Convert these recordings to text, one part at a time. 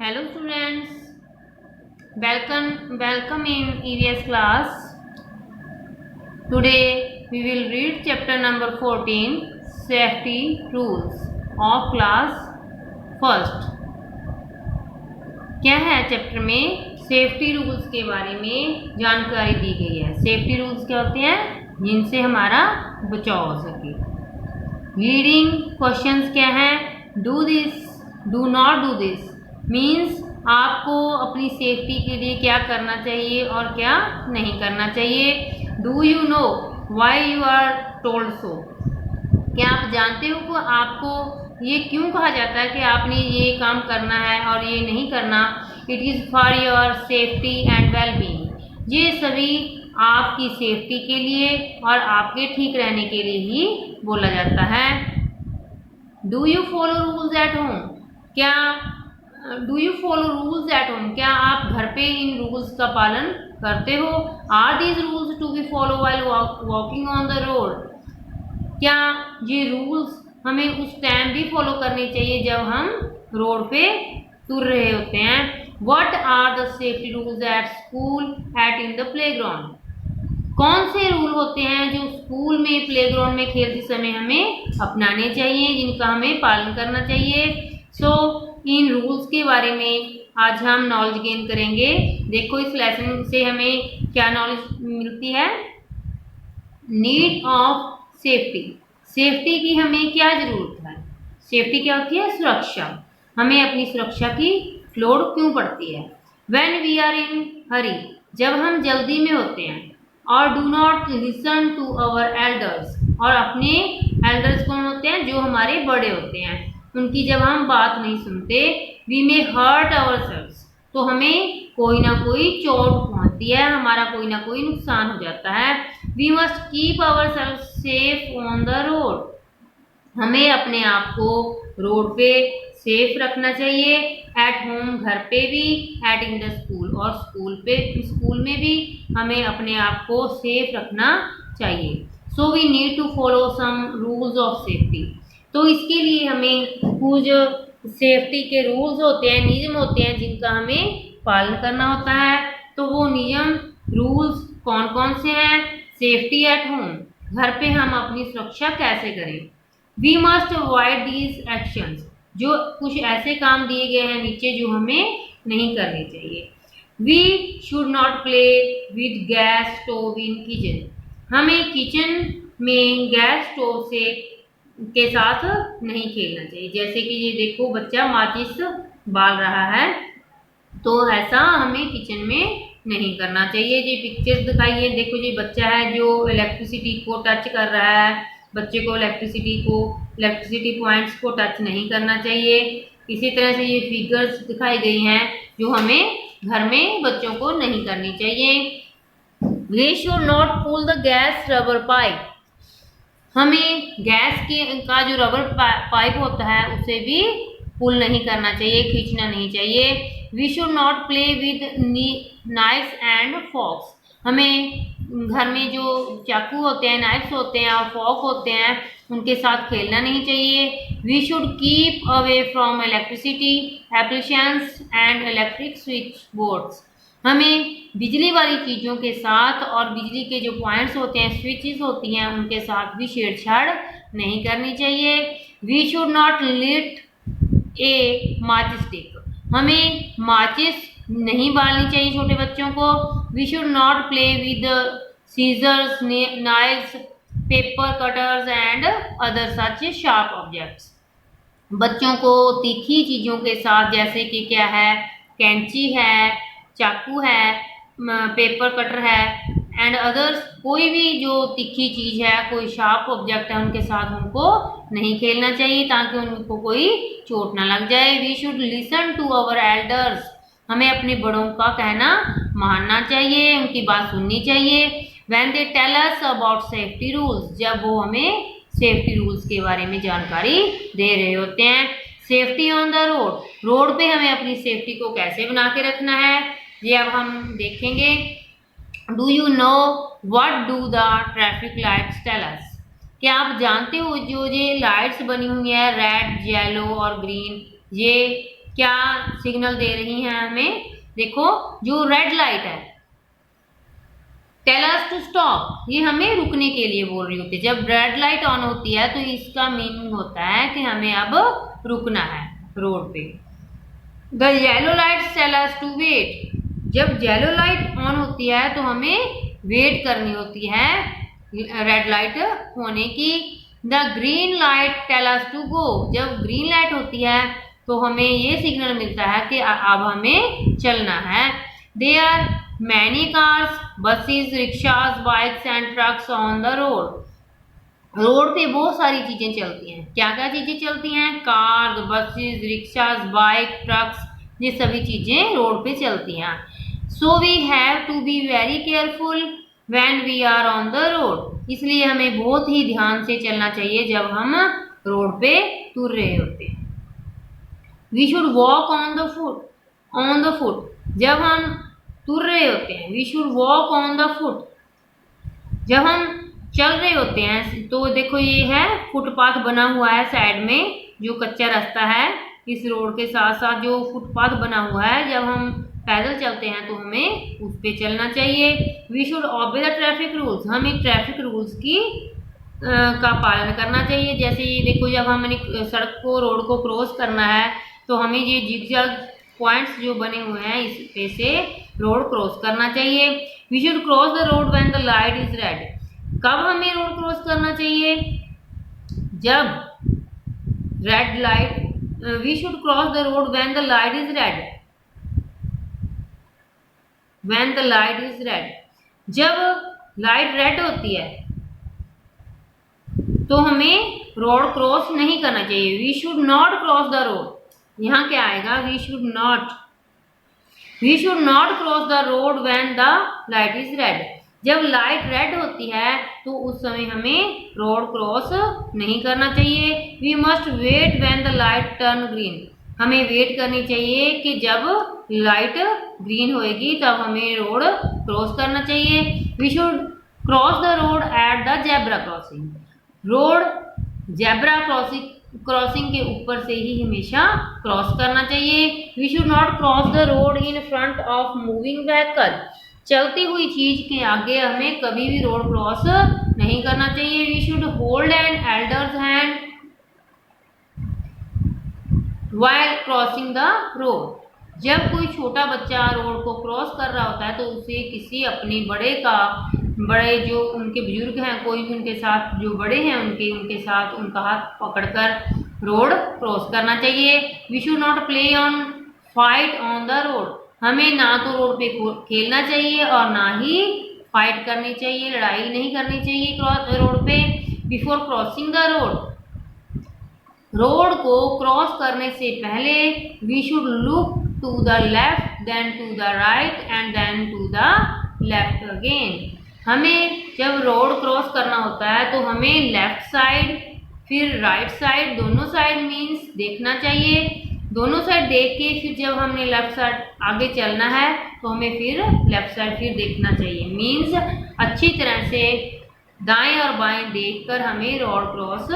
Hello students, welcome in EVS class. Today we will read chapter number 14, Safety Rules of class first. क्या है chapter में? Safety rules के बारे में जानकारी दी गई है। सेफ्टी रूल्स क्या होते हैं? जिनसे हमारा बचाव हो सके। रीडिंग क्वेश्चंस क्या है? Do this, do not do this means आपको अपनी सेफ्टी के लिए क्या करना चाहिए और क्या नहीं करना चाहिए। Do you know why you are told so, क्या आप जानते हो कि आपको ये क्यों कहा जाता है कि आपने ये काम करना है और ये नहीं करना। It is for your safety and wellbeing, ये सभी आपकी सेफ्टी के लिए और आपके ठीक रहने के लिए ही बोला जाता है। Do you follow rules at home, क्या do you follow rules at home, क्या आप घर पे इन रूल्स का पालन करते हो। Are these rules to be follow while walking on the road, क्या ये रूल्स हमें उस टाइम भी फॉलो करने चाहिए जब हम रोड पे तुर रहे होते हैं। What are the safety rules at school at in the playground, कौन से रूल होते हैं जो स्कूल में प्लेग्राउंड में खेलते समय हमें अपनाने चाहिए, जिनका हमें पालन करना चाहिए। इन रूल्स के बारे में आज हम नॉलेज गेन करेंगे। देखो इस लेसन से हमें क्या नॉलेज मिलती है। नीड ऑफ सेफ्टी, सेफ्टी की हमें क्या जरूरत है। सेफ्टी क्या होती है? सुरक्षा, हमें अपनी सुरक्षा की लोड़ क्यों पड़ती है। When we are in hurry, जब हम जल्दी में होते हैं। और do not listen to our elders, और अपने एल्डर्स कौन होते हैं? जो हमारे बड़े होते हैं, उनकी जब हम बात नहीं सुनते। We may hurt our selves, तो हमें कोई ना कोई चोट पहुंचती है, हमारा कोई ना कोई नुकसान हो जाता है। We must keep our self safe on the road, हमें अपने आप को रोड पे सेफ रखना चाहिए। एट होम, घर पे भी। एट इन द स्कूल, और स्कूल में भी हमें अपने आप को सेफ रखना चाहिए। So we need to follow some rules of safety, तो इसके लिए हमें कुछ सेफ्टी के रूल्स होते हैं, नियम होते हैं, जिनका हमें पालन करना होता है। तो वो नियम रूल्स कौन कौन से हैं? सेफ्टी एट होम, घर पे हम अपनी सुरक्षा कैसे करें। We must avoid these actions, जो कुछ ऐसे काम दिए गए हैं नीचे जो हमें नहीं करने चाहिए। We should not play with gas stove in kitchen, हमें किचन में गैस स्टोव से के साथ नहीं खेलना चाहिए। जैसे कि ये देखो बच्चा माचिस बाल रहा है, तो ऐसा हमें किचन में नहीं करना चाहिए। ये पिक्चर्स दिखाई है, देखो ये बच्चा है जो इलेक्ट्रिसिटी को टच कर रहा है। बच्चे को इलेक्ट्रिसिटी पॉइंट्स को टच नहीं करना चाहिए। इसी तरह से ये फिगर्स दिखाई गई हैं जो हमें घर में बच्चों को नहीं करनी चाहिए। We should not pull the gas rubber pipe, हमें गैस का जो रबर पाइप होता है उसे भी पुल नहीं करना चाहिए, खींचना नहीं चाहिए। We should not play with knives and forks, हमें घर में जो चाकू होते हैं, नाइफ्स होते हैं और फॉक होते हैं, उनके साथ खेलना नहीं चाहिए। We should keep away from electricity applications and electric switch boards, हमें बिजली वाली चीज़ों के साथ और बिजली के जो पॉइंट्स होते हैं, स्विचेस होती हैं, उनके साथ भी छेड़छाड़ नहीं करनी चाहिए। वी शुड नॉट लिट ए माचिस स्टिक, हमें माचिस नहीं बालनी चाहिए छोटे बच्चों को। We should not play with scissors, knives, paper cutters and other such sharp objects, बच्चों को तीखी चीज़ों के साथ, जैसे कि क्या है, कैंची है, चाकू है, पेपर कटर है एंड अदर्स, कोई भी जो तीखी चीज़ है, कोई शार्प ऑब्जेक्ट है, उनके साथ उनको नहीं खेलना चाहिए ताकि उनको कोई चोट ना लग जाए। We should listen to our elders, हमें अपने बड़ों का कहना मानना चाहिए, उनकी बात सुननी चाहिए। When they tell us about safety rules, जब वो हमें सेफ्टी रूल्स के बारे में जानकारी दे रहे होते हैं। Safety on the road, road पे हमें अपनी सेफ्टी को कैसे बना के रखना है, ये अब हम देखेंगे। Do you know what do the traffic lights tell us, क्या आप जानते हो जो ये लाइट्स बनी हुई है रेड, येलो और ग्रीन, ये क्या सिग्नल दे रही हैं हमें। देखो जो रेड लाइट है, टेल अस टू स्टॉप, ये हमें रुकने के लिए बोल रही होती है। जब रेड लाइट ऑन होती है तो इसका मीनिंग होता है कि हमें अब रुकना है रोड पे। The yellow light tell us to wait, जब येलो लाइट ऑन होती है तो हमें वेट करनी होती है रेड लाइट होने की। The green light tell us to go, जब ग्रीन लाइट होती है तो हमें ये सिग्नल मिलता है कि अब हमें चलना है। There many cars, buses, rickshaws, bikes and trucks on the road, road पे बहुत सारी चीजें चलती हैं। क्या क्या चीजें चलती हैं? Car, buses, rickshaws, bike, trucks, ये सभी चीजें रोड पे चलती हैं। So we have to be very careful when we are on the road, इसलिए हमें बहुत ही ध्यान से चलना चाहिए जब हम रोड पे तुर रहे होते हैं। We should walk on the foot, जब हम तुर रहे होते हैं। We should walk on the foot, जब हम चल रहे होते हैं तो देखो ये है फुटपाथ बना हुआ है साइड में, जो कच्चा रास्ता है इस रोड के साथ साथ जो फुटपाथ बना हुआ है, जब हम पैदल चलते हैं तो हमें उस पे चलना चाहिए। We should obey the traffic rules, हमें ट्रैफिक रूल्स की का पालन करना चाहिए। जैसे ये देखो जब हमने सड़क को रोड को क्रॉस करना है तो हमें ये जिगजैग पॉइंट्स जो बने हुए हैं इस पे से रोड क्रॉस करना चाहिए। We should cross the road when the light is red, कब हमें रोड क्रॉस करना चाहिए? जब red light, we should cross the road when the light is red, when the light is red, जब light red होती है तो हमें रोड क्रॉस नहीं करना चाहिए। We should not cross the road, यहाँ क्या आएगा? We should not cross the road when the light is red, जब लाइट रेड होती है तो उस समय हमें रोड क्रॉस नहीं करना चाहिए। We must wait when the light turn green, हमें वेट करनी चाहिए कि जब लाइट ग्रीन होएगी तब हमें रोड क्रॉस करना चाहिए। We should cross the road at the zebra crossing, road zebra crossing के ऊपर से ही हमेशा क्रॉस करना चाहिए। We should not cross the road in front of moving vehicle, चलती हुई चीज के आगे हमें कभी भी रोड क्रॉस नहीं करना चाहिए। We should hold an elders hand while crossing the road, जब कोई छोटा बच्चा रोड को क्रॉस कर रहा होता है तो उसे किसी अपने बड़े जो उनके बुजुर्ग हैं, कोई भी उनके साथ जो बड़े हैं उनके साथ उनका हाथ पकड़कर रोड क्रॉस करना चाहिए। We should not play on fight on the road, हमें ना तो रोड पे खेलना चाहिए और ना ही फाइट करनी चाहिए, लड़ाई नहीं करनी चाहिए रोड पे। बिफोर क्रॉसिंग द रोड को क्रॉस करने से पहले we should look to the left, then to the right and then to the left again, हमें जब रोड क्रॉस करना होता है तो हमें लेफ्ट साइड फिर राइट साइड, दोनों साइड मीन्स देखना चाहिए। दोनों साइड देख के फिर जब हमने लेफ्ट साइड आगे चलना है तो हमें फिर लेफ्ट साइड फिर देखना चाहिए, मीन्स अच्छी तरह से दाएं और बाएं देखकर हमें रोड क्रॉस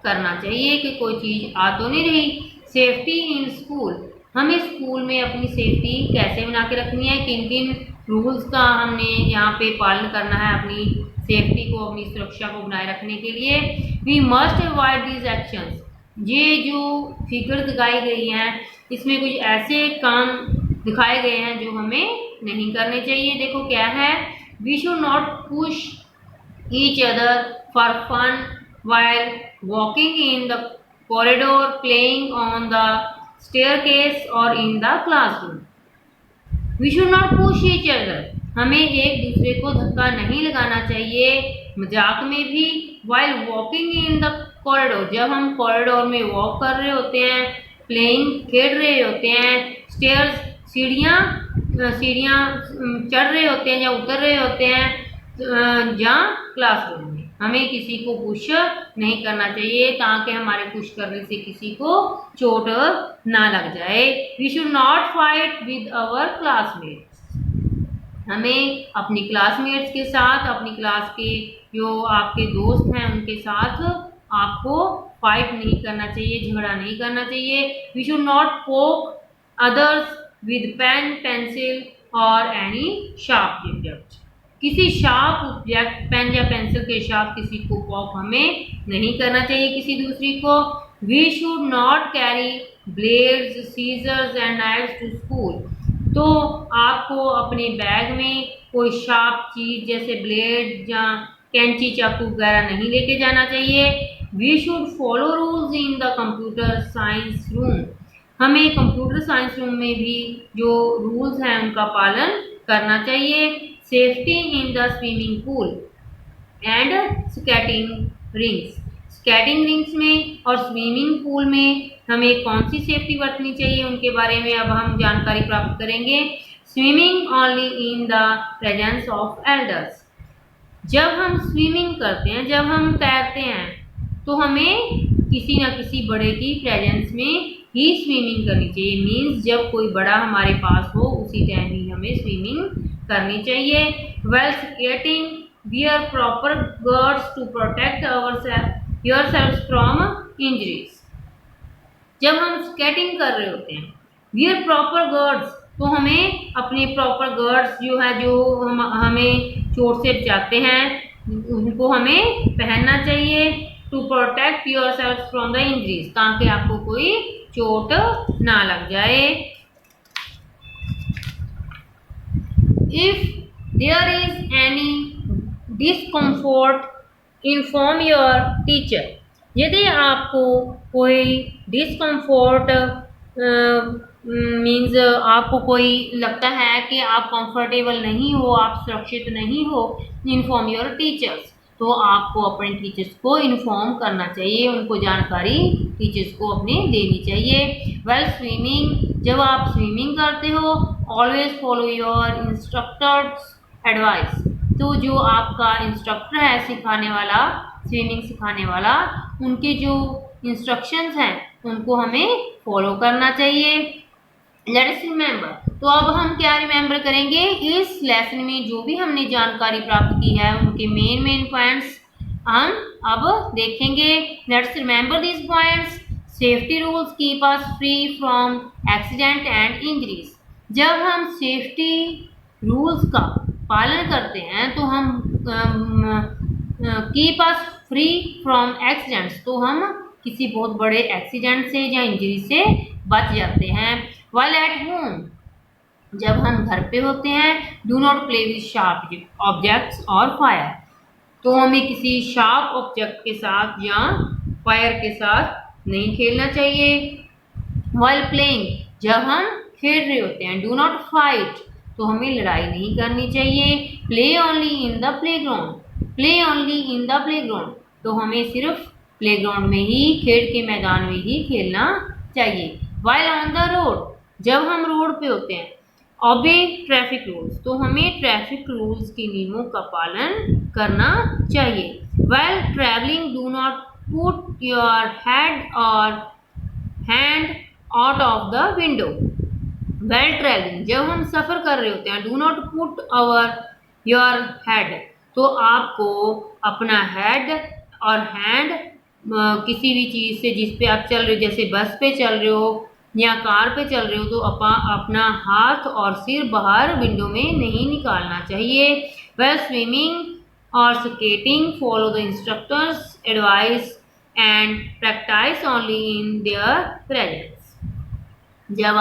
करना चाहिए कि कोई चीज़ आ तो नहीं रही। सेफ्टी इन स्कूल, हमें स्कूल में अपनी सेफ्टी कैसे बना के रखनी है, किन किन रूल्स का हमने यहाँ पे पालन करना है अपनी सेफ्टी को, अपनी सुरक्षा को बनाए रखने के लिए। We must avoid these actions, ये जो फिगर्स दिखाई गई हैं इसमें कुछ ऐसे काम दिखाए गए हैं जो हमें नहीं करने चाहिए। देखो क्या है, we should not push each other for fun while walking in the corridor, playing on the staircase or in the classroom. We should not push each other, हमें एक दूसरे को धक्का नहीं लगाना चाहिए मजाक में भी। while walking in the corridor, जब हम कॉरिडोर में वॉक कर रहे होते हैं, playing खेल रहे होते हैं, stairs सीढ़ियाँ चढ़ रहे होते हैं या उतर रहे होते हैं, जहाँ क्लासरूम में हमें किसी को पुश नहीं करना चाहिए ताकि हमारे पुश करने से किसी को चोट ना लग जाए। We should not fight with our classmates, हमें अपनी क्लासमेट्स के साथ, अपनी क्लास के जो आपके दोस्त हैं उनके साथ आपको फाइट नहीं करना चाहिए, झगड़ा नहीं करना चाहिए। वी शुड नॉट पोक अदर्स विद पेन, पेंसिल और एनी शार्प ऑब्जेक्ट। किसी शार्प ऑब्जेक्ट पेन या पेंसिल के साथ किसी को पॉक हमें नहीं करना चाहिए किसी दूसरी को। We should not carry blades, scissors and knives to school. तो आपको अपने बैग में कोई शार्प चीज जैसे ब्लेड या कैंची, चाकू वगैरह नहीं लेके जाना चाहिए। We should follow rules in the computer science room. हमें कंप्यूटर साइंस रूम में भी जो रूल्स हैं उनका पालन करना चाहिए। Safety in the swimming pool and skating rings. Skating rings में और स्विमिंग पूल में हमें कौन सी सेफ्टी बरतनी चाहिए उनके बारे में अब हम जानकारी प्राप्त करेंगे। Swimming only in the presence of elders. जब हम स्विमिंग करते हैं, जब हम तैरते हैं, तो हमें किसी न किसी बड़े की प्रेजेंस में ही स्विमिंग करनी चाहिए। मीन्स जब कोई बड़ा हमारे पास हो उसी टाइम ही हमें स्विमिंग करनी चाहिए। Well skating, wear proper guards to protect yourself from injuries. जब हम स्केटिंग कर रहे होते हैं, वियर प्रॉपर गर्ड्स, तो हमें अपने प्रॉपर गर्ड्स जो है, जो हमें चोट से बचाते हैं, उनको हमें पहनना चाहिए। To protect yourself from the injuries, ताकि आपको कोई चोट ना लग जाए। If there is any discomfort, inform your teacher. यदि आपको कोई डिस्कम्फोर्ट मीन्स आपको कोई लगता है कि आप कंफर्टेबल नहीं हो, आप सुरक्षित नहीं हो, इन्फॉर्म योर टीचर्स, तो आपको अपने टीचर्स को इन्फॉर्म करना चाहिए, उनको जानकारी टीचर्स को अपने देनी चाहिए। वेल स्विमिंग, जब आप स्विमिंग करते हो, always follow your instructors advice. तो जो आपका इंस्ट्रक्टर है सिखाने वाला, स्विमिंग सिखाने वाला, उनके जो इंस्ट्रक्शंस हैं उनको हमें फॉलो करना चाहिए। लेट्स रिमेंबर, तो अब हम क्या रिमेंबर करेंगे, इस लेसन में जो भी हमने जानकारी प्राप्त की है उनके मेन पॉइंट्स हम अब देखेंगे। Let's remember this points. Safety rules keep us free from accident and injuries. जब हम सेफ्टी रूल्स का पालन करते हैं तो हम keep us free from accidents, तो हम किसी बहुत बड़े एक्सीडेंट से या इंजरी से बच जाते हैं। वाइल एट होम, जब हम घर पे होते हैं, do not play with sharp objects और फायर, तो हमें किसी शार्प ऑब्जेक्ट के साथ या फायर के साथ नहीं खेलना चाहिए। वाइल प्लेइंग, जब हम खेल रहे होते हैं, डू नॉट फाइट, तो हमें लड़ाई नहीं करनी चाहिए। Play only in the playground, play only in the playground, तो हमें सिर्फ प्लेग्राउंड में ही, खेल के मैदान में ही खेलना चाहिए। वाइल ऑन द रोड, जब हम रोड पे होते हैं, ओबे ट्रैफिक रूल्स, तो हमें ट्रैफिक रूल्स के नियमों का पालन करना चाहिए। While travelling, do not put your head और hand out of the window. While travelling, जब हम सफ़र कर रहे होते हैं, do not put your head, तो आपको अपना हेड और हैंड किसी भी चीज़ से जिस पे आप चल रहे हो, जैसे बस पे चल रहे हो या कार पे चल रहे हो, तो अपना हाथ और सिर बाहर विंडो में नहीं निकालना चाहिए। वेल स्विमिंग और skating, follow the instructors advice and practice only in their presence. जब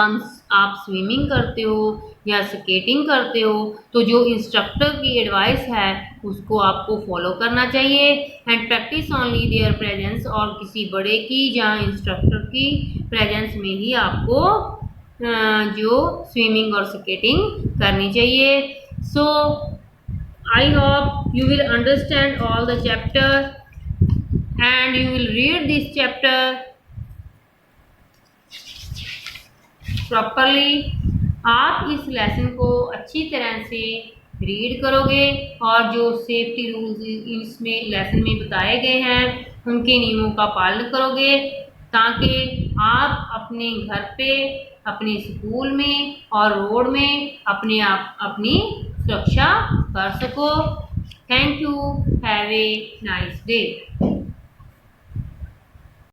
आप स्विमिंग करते हो या स्केटिंग करते हो, तो जो इंस्ट्रक्टर की एडवाइस है उसको आपको फॉलो करना चाहिए। And practice only there presence, और किसी बड़े की या इंस्ट्रक्टर की प्रेजेंस में ही आपको जो स्विमिंग और स्केटिंग करनी चाहिए। So I hope you will understand all the chapter and you will read this chapter properly. आप इस लेसन को अच्छी तरह से रीड करोगे और जो सेफ्टी रूल्स इसमें लेसन में बताए गए हैं उनके नियमों का पालन करोगे, ताकि आप अपने घर पे, अपने स्कूल में और रोड में अपनी सुरक्षा कर सको। Thank you, have a nice day.